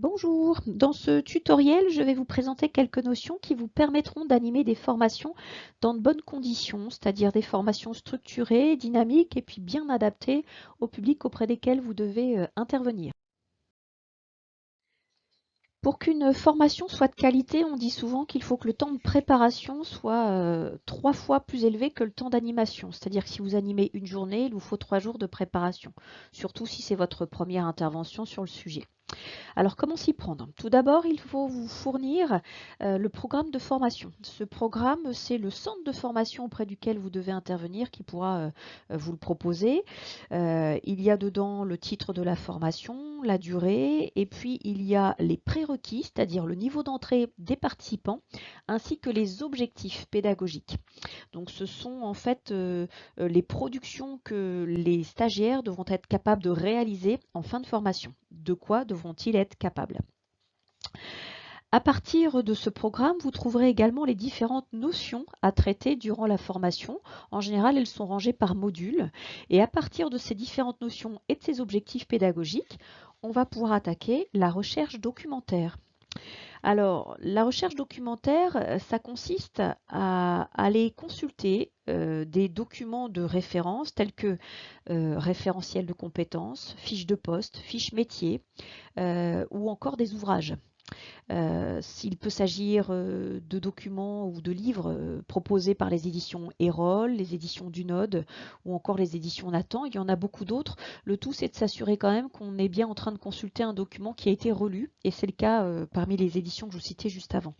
Bonjour, dans ce tutoriel, je vais vous présenter quelques notions qui vous permettront d'animer des formations dans de bonnes conditions, c'est-à-dire des formations structurées, dynamiques et puis bien adaptées au public auprès desquels vous devez intervenir. Pour qu'une formation soit de qualité, on dit souvent qu'il faut que le temps de préparation soit 3 fois plus élevé que le temps d'animation. C'est-à-dire que si vous animez une journée, il vous faut 3 jours de préparation, surtout si c'est votre première intervention sur le sujet. Alors, comment s'y prendre? Tout d'abord, il faut vous fournir le programme de formation. Ce programme, c'est le centre de formation auprès duquel vous devez intervenir qui pourra vous le proposer. Il y a dedans le titre de la formation, la durée, et puis il y a les prérequis, c'est-à-dire le niveau d'entrée des participants, ainsi que les objectifs pédagogiques. Donc, ce sont en fait les productions que les stagiaires devront être capables de réaliser en fin de formation. De quoi devront-ils être capables? À partir de ce programme, vous trouverez également les différentes notions à traiter durant la formation. En général, elles sont rangées par module. Et à partir de ces différentes notions et de ces objectifs pédagogiques, on va pouvoir attaquer la recherche documentaire. Alors, la recherche documentaire, ça consiste à aller consulter des documents de référence tels que référentiels de compétences, fiches de poste, fiches métiers ou encore des ouvrages. S'il peut s'agir de documents ou de livres proposés par les éditions Erol, les éditions Dunod ou encore les éditions Nathan, il y en a beaucoup d'autres. Le tout, c'est de s'assurer quand même qu'on est bien en train de consulter un document qui a été relu, et c'est le cas parmi les éditions que je vous citais juste avant.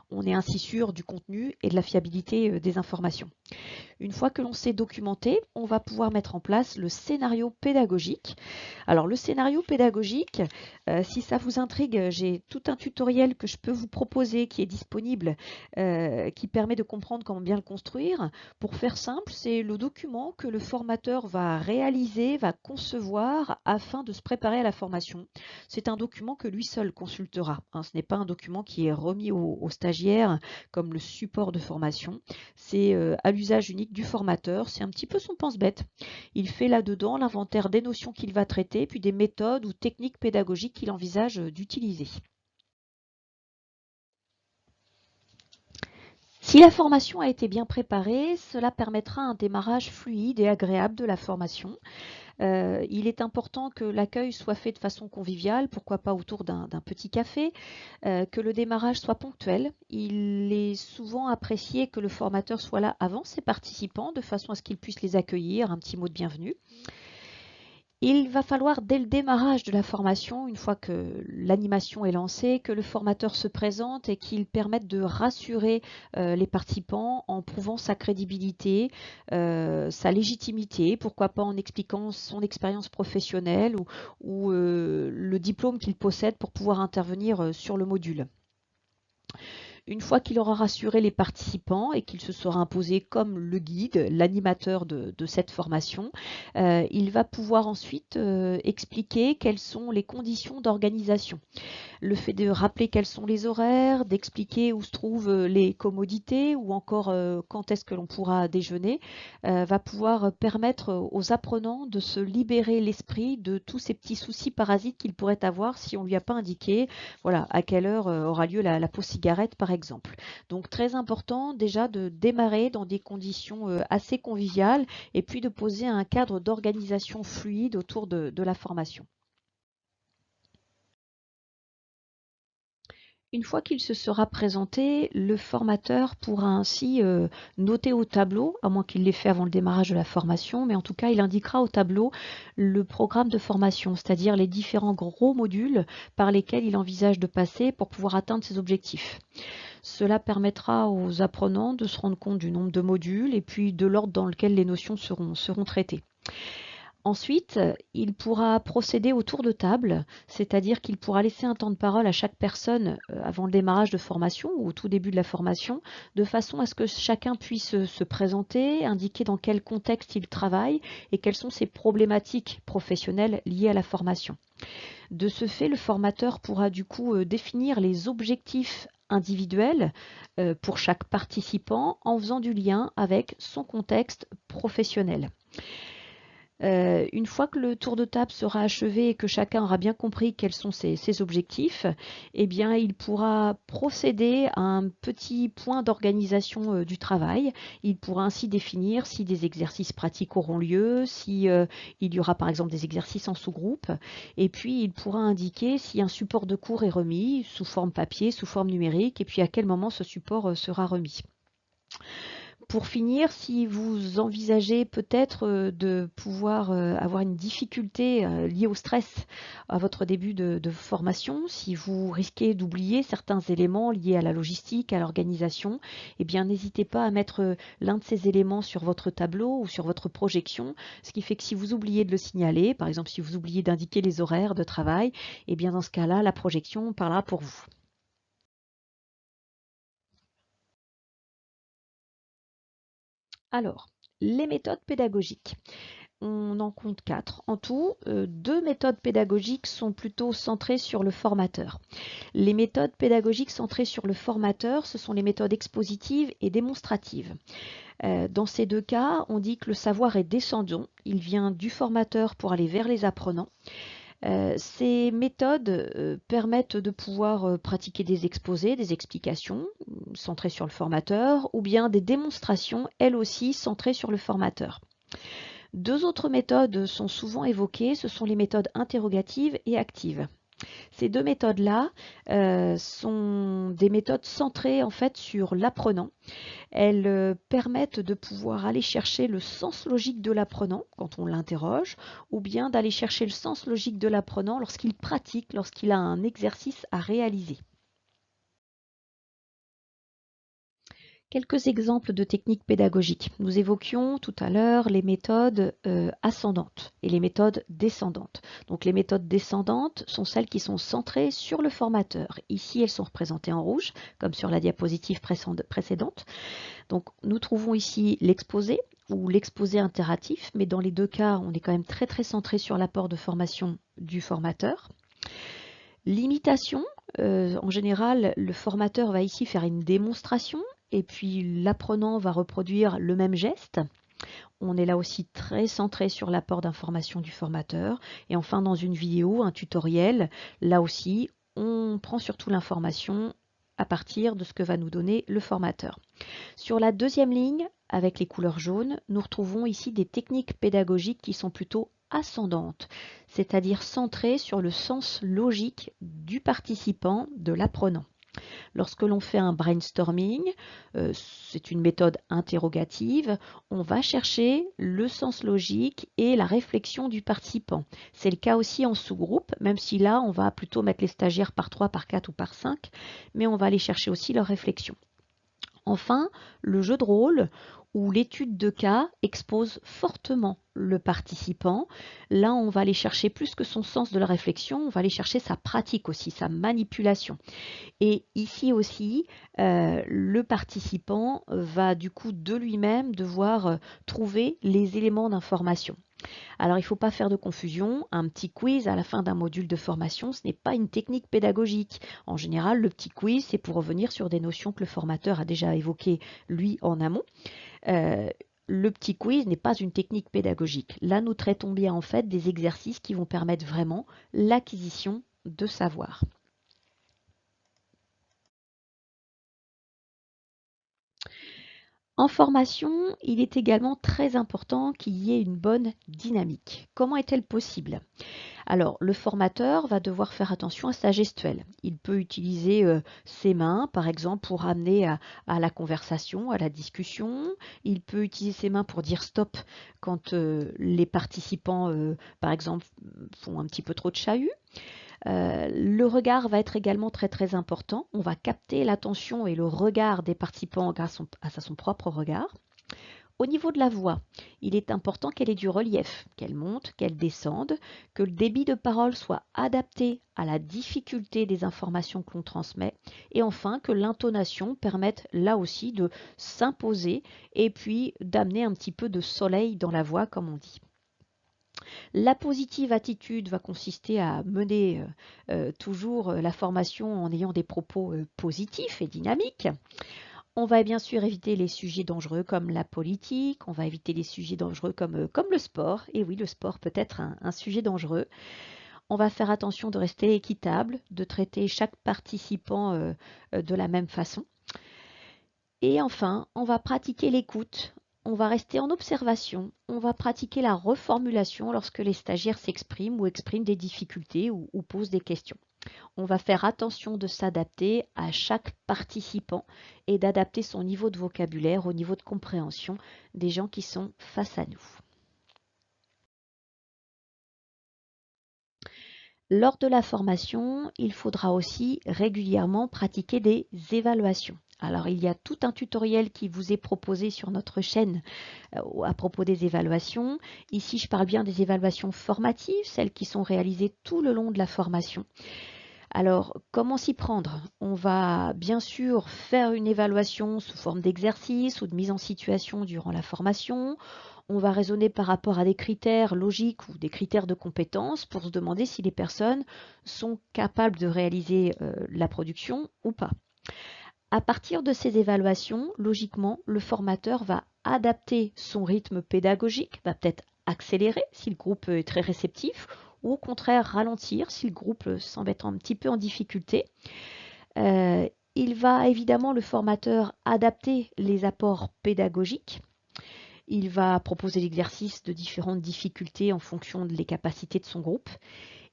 On est ainsi sûr du contenu et de la fiabilité des informations. Une fois que l'on s'est documenté, on va pouvoir mettre en place le scénario pédagogique. Alors le scénario pédagogique, si ça vous intrigue, j'ai tout un tutoriel que je peux vous proposer qui est disponible, qui permet de comprendre comment bien le construire. Pour faire simple, c'est le document que le formateur va réaliser, va concevoir afin de se préparer à la formation. C'est un document que lui seul consultera, hein. Ce n'est pas un document qui est remis aux stagiaires comme le support de formation. C'est à l'usage unique du formateur, c'est un petit peu son pense-bête. Il fait là-dedans l'inventaire des notions qu'il va traiter, puis des méthodes ou techniques pédagogiques qu'il envisage d'utiliser. Si la formation a été bien préparée, cela permettra un démarrage fluide et agréable de la formation. Il est important que l'accueil soit fait de façon conviviale, pourquoi pas autour d'un petit café, que le démarrage soit ponctuel. Il est souvent apprécié que le formateur soit là avant ses participants, de façon à ce qu'il puisse les accueillir, un petit mot de bienvenue. Il va falloir, dès le démarrage de la formation, une fois que l'animation est lancée, que le formateur se présente et qu'il permette de rassurer les participants en prouvant sa crédibilité, sa légitimité, pourquoi pas en expliquant son expérience professionnelle ou le diplôme qu'il possède pour pouvoir intervenir sur le module. Une fois qu'il aura rassuré les participants et qu'il se sera imposé comme le guide, l'animateur de cette formation, il va pouvoir ensuite expliquer quelles sont les conditions d'organisation. Le fait de rappeler quels sont les horaires, d'expliquer où se trouvent les commodités ou encore quand est-ce que l'on pourra déjeuner, va pouvoir permettre aux apprenants de se libérer l'esprit de tous ces petits soucis parasites qu'ils pourraient avoir si on ne lui a pas indiqué voilà, à quelle heure aura lieu la pause cigarette par exemple. Donc très important déjà de démarrer dans des conditions assez conviviales et puis de poser un cadre d'organisation fluide autour de la formation. Une fois qu'il se sera présenté, le formateur pourra ainsi noter au tableau, à moins qu'il l'ait fait avant le démarrage de la formation, mais en tout cas, il indiquera au tableau le programme de formation, c'est-à-dire les différents gros modules par lesquels il envisage de passer pour pouvoir atteindre ses objectifs. Cela permettra aux apprenants de se rendre compte du nombre de modules et puis de l'ordre dans lequel les notions seront traitées. Ensuite, il pourra procéder au tour de table, c'est-à-dire qu'il pourra laisser un temps de parole à chaque personne avant le démarrage de formation ou au tout début de la formation, de façon à ce que chacun puisse se présenter, indiquer dans quel contexte il travaille et quelles sont ses problématiques professionnelles liées à la formation. De ce fait, le formateur pourra du coup définir les objectifs individuels pour chaque participant en faisant du lien avec son contexte professionnel. Une fois que le tour de table sera achevé et que chacun aura bien compris quels sont ses objectifs, eh bien, il pourra procéder à un petit point d'organisation du travail. Il pourra ainsi définir si des exercices pratiques auront lieu, si il y aura par exemple des exercices en sous-groupe, et puis il pourra indiquer si un support de cours est remis sous forme papier, sous forme numérique, et puis à quel moment ce support sera remis. Pour finir, si vous envisagez peut-être de pouvoir avoir une difficulté liée au stress à votre début de formation, si vous risquez d'oublier certains éléments liés à la logistique, à l'organisation, eh bien n'hésitez pas à mettre l'un de ces éléments sur votre tableau ou sur votre projection, ce qui fait que si vous oubliez de le signaler, par exemple si vous oubliez d'indiquer les horaires de travail, eh bien dans ce cas-là, la projection parlera pour vous. Alors, les méthodes pédagogiques. On en compte 4 en tout. 2 méthodes pédagogiques sont plutôt centrées sur le formateur. Les méthodes pédagogiques centrées sur le formateur, ce sont les méthodes expositives et démonstratives. Dans ces deux cas, on dit que le savoir est descendant. Il vient du formateur pour aller vers les apprenants. Ces méthodes permettent de pouvoir pratiquer des exposés, des explications centrées sur le formateur, ou bien des démonstrations, elles aussi centrées sur le formateur. Deux autres méthodes sont souvent évoquées, ce sont les méthodes interrogatives et actives. Ces deux méthodes-là sont des méthodes centrées en fait sur l'apprenant. Elles permettent de pouvoir aller chercher le sens logique de l'apprenant quand on l'interroge, ou bien d'aller chercher le sens logique de l'apprenant lorsqu'il pratique, lorsqu'il a un exercice à réaliser. Quelques exemples de techniques pédagogiques. Nous évoquions tout à l'heure les méthodes ascendantes et les méthodes descendantes. Donc les méthodes descendantes sont celles qui sont centrées sur le formateur. Ici, elles sont représentées en rouge, comme sur la diapositive précédente. Donc nous trouvons ici l'exposé ou l'exposé interactif, mais dans les deux cas, on est quand même très centré sur l'apport de formation du formateur. L'imitation, en général, le formateur va ici faire une démonstration et puis l'apprenant va reproduire le même geste. On est là aussi très centré sur l'apport d'information du formateur. Et enfin, dans une vidéo, un tutoriel, là aussi, on prend surtout l'information à partir de ce que va nous donner le formateur. Sur la deuxième ligne, avec les couleurs jaunes, nous retrouvons ici des techniques pédagogiques qui sont plutôt ascendantes, c'est-à-dire centrées sur le sens logique du participant, de l'apprenant. Lorsque l'on fait un brainstorming, c'est une méthode interrogative, on va chercher le sens logique et la réflexion du participant. C'est le cas aussi en sous-groupe, même si là, on va plutôt mettre les stagiaires par 3, par 4 ou par 5, mais on va aller chercher aussi leur réflexion. Enfin, le jeu de rôle où l'étude de cas expose fortement le participant. Là, on va aller chercher plus que son sens de la réflexion, on va aller chercher sa pratique aussi, sa manipulation. Et ici aussi, le participant va du coup de lui-même devoir trouver les éléments d'information. Alors, il ne faut pas faire de confusion. Un petit quiz à la fin d'un module de formation, ce n'est pas une technique pédagogique. En général, le petit quiz, c'est pour revenir sur des notions que le formateur a déjà évoquées, lui, en amont. Le petit quiz n'est pas une technique pédagogique. Là, nous traitons bien en fait des exercices qui vont permettre vraiment l'acquisition de savoir. En formation, il est également très important qu'il y ait une bonne dynamique. Comment est-elle possible? Alors, le formateur va devoir faire attention à sa gestuelle. Il peut utiliser ses mains, par exemple, pour amener à la conversation, à la discussion. Il peut utiliser ses mains pour dire stop quand les participants, par exemple, font un petit peu trop de chahut. Le regard va être également très important. On va capter l'attention et le regard des participants grâce à son propre regard. Au niveau de la voix, il est important qu'elle ait du relief, qu'elle monte, qu'elle descende, que le débit de parole soit adapté à la difficulté des informations que l'on transmet, et enfin que l'intonation permette là aussi de s'imposer et puis d'amener un petit peu de soleil dans la voix, comme on dit. La positive attitude va consister à mener toujours la formation en ayant des propos positifs et dynamiques. On va bien sûr éviter les sujets dangereux comme la politique, on va éviter les sujets dangereux comme le sport. Et oui, le sport peut être un sujet dangereux. On va faire attention de rester équitable, de traiter chaque participant de la même façon. Et enfin, on va pratiquer l'écoute, on va rester en observation, on va pratiquer la reformulation lorsque les stagiaires s'expriment ou expriment des difficultés ou posent des questions. On va faire attention de s'adapter à chaque participant et d'adapter son niveau de vocabulaire au niveau de compréhension des gens qui sont face à nous. Lors de la formation, il faudra aussi régulièrement pratiquer des évaluations. Alors, il y a tout un tutoriel qui vous est proposé sur notre chaîne à propos des évaluations. Ici, je parle bien des évaluations formatives, celles qui sont réalisées tout le long de la formation. Alors, comment s'y prendre? On va bien sûr faire une évaluation sous forme d'exercice ou de mise en situation durant la formation. On va raisonner par rapport à des critères logiques ou des critères de compétences pour se demander si les personnes sont capables de réaliser la production ou pas. À partir de ces évaluations, logiquement, le formateur va adapter son rythme pédagogique, va peut-être accélérer si le groupe est très réceptif, ou au contraire ralentir si le groupe semble être un petit peu en difficulté. Il va évidemment, le formateur, adapter les apports pédagogiques. Il va proposer l'exercice de différentes difficultés en fonction des capacités de son groupe.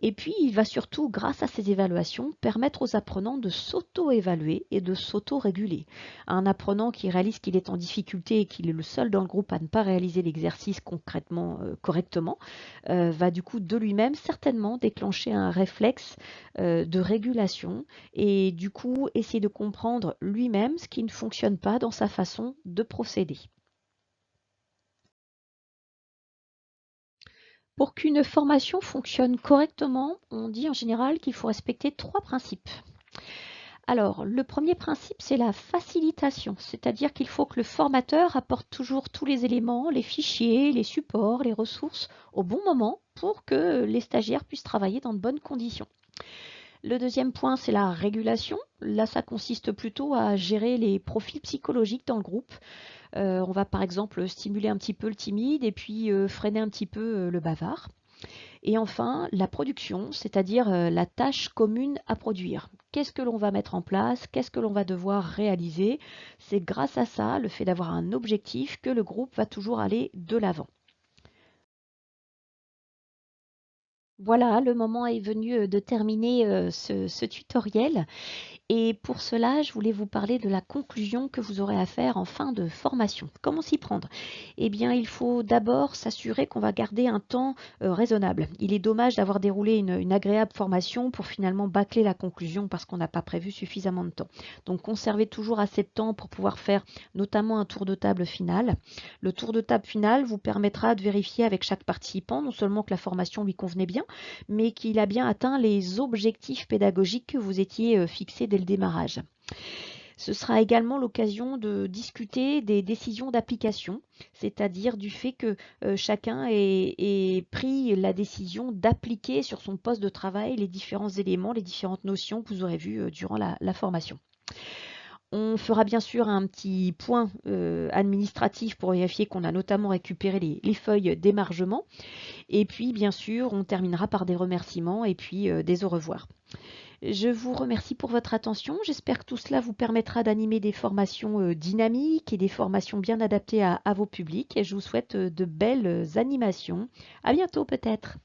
Et puis, il va surtout, grâce à ces évaluations, permettre aux apprenants de s'auto-évaluer et de s'auto-réguler. Un apprenant qui réalise qu'il est en difficulté et qu'il est le seul dans le groupe à ne pas réaliser l'exercice concrètement, correctement, va du coup de lui-même certainement déclencher un réflexe de régulation et du coup essayer de comprendre lui-même ce qui ne fonctionne pas dans sa façon de procéder. Pour qu'une formation fonctionne correctement, on dit en général qu'il faut respecter 3 principes. Alors, le premier principe, c'est la facilitation, c'est-à-dire qu'il faut que le formateur apporte toujours tous les éléments, les fichiers, les supports, les ressources au bon moment pour que les stagiaires puissent travailler dans de bonnes conditions. Le deuxième point, c'est la régulation. Là, ça consiste plutôt à gérer les profils psychologiques dans le groupe. On va par exemple stimuler un petit peu le timide et puis freiner un petit peu le bavard. Et enfin, la production, c'est-à-dire la tâche commune à produire. Qu'est-ce que l'on va mettre en place? Qu'est-ce que l'on va devoir réaliser? C'est grâce à ça, le fait d'avoir un objectif, que le groupe va toujours aller de l'avant. Voilà, le moment est venu de terminer ce tutoriel. Et pour cela, je voulais vous parler de la conclusion que vous aurez à faire en fin de formation. Comment s'y prendre? Eh bien, il faut d'abord s'assurer qu'on va garder un temps raisonnable. Il est dommage d'avoir déroulé une agréable formation pour finalement bâcler la conclusion parce qu'on n'a pas prévu suffisamment de temps. Donc, conservez toujours assez de temps pour pouvoir faire notamment un tour de table final. Le tour de table final vous permettra de vérifier avec chaque participant non seulement que la formation lui convenait bien, mais qu'il a bien atteint les objectifs pédagogiques que vous étiez fixés dès le démarrage. Ce sera également l'occasion de discuter des décisions d'application, c'est-à-dire du fait que chacun ait pris la décision d'appliquer sur son poste de travail les différents éléments, les différentes notions que vous aurez vues durant la formation. On fera bien sûr un petit point administratif pour vérifier qu'on a notamment récupéré les feuilles d'émargement. Et puis, bien sûr, on terminera par des remerciements et puis des au revoir. Je vous remercie pour votre attention. J'espère que tout cela vous permettra d'animer des formations dynamiques et des formations bien adaptées à vos publics. Et je vous souhaite de belles animations. À bientôt peut-être.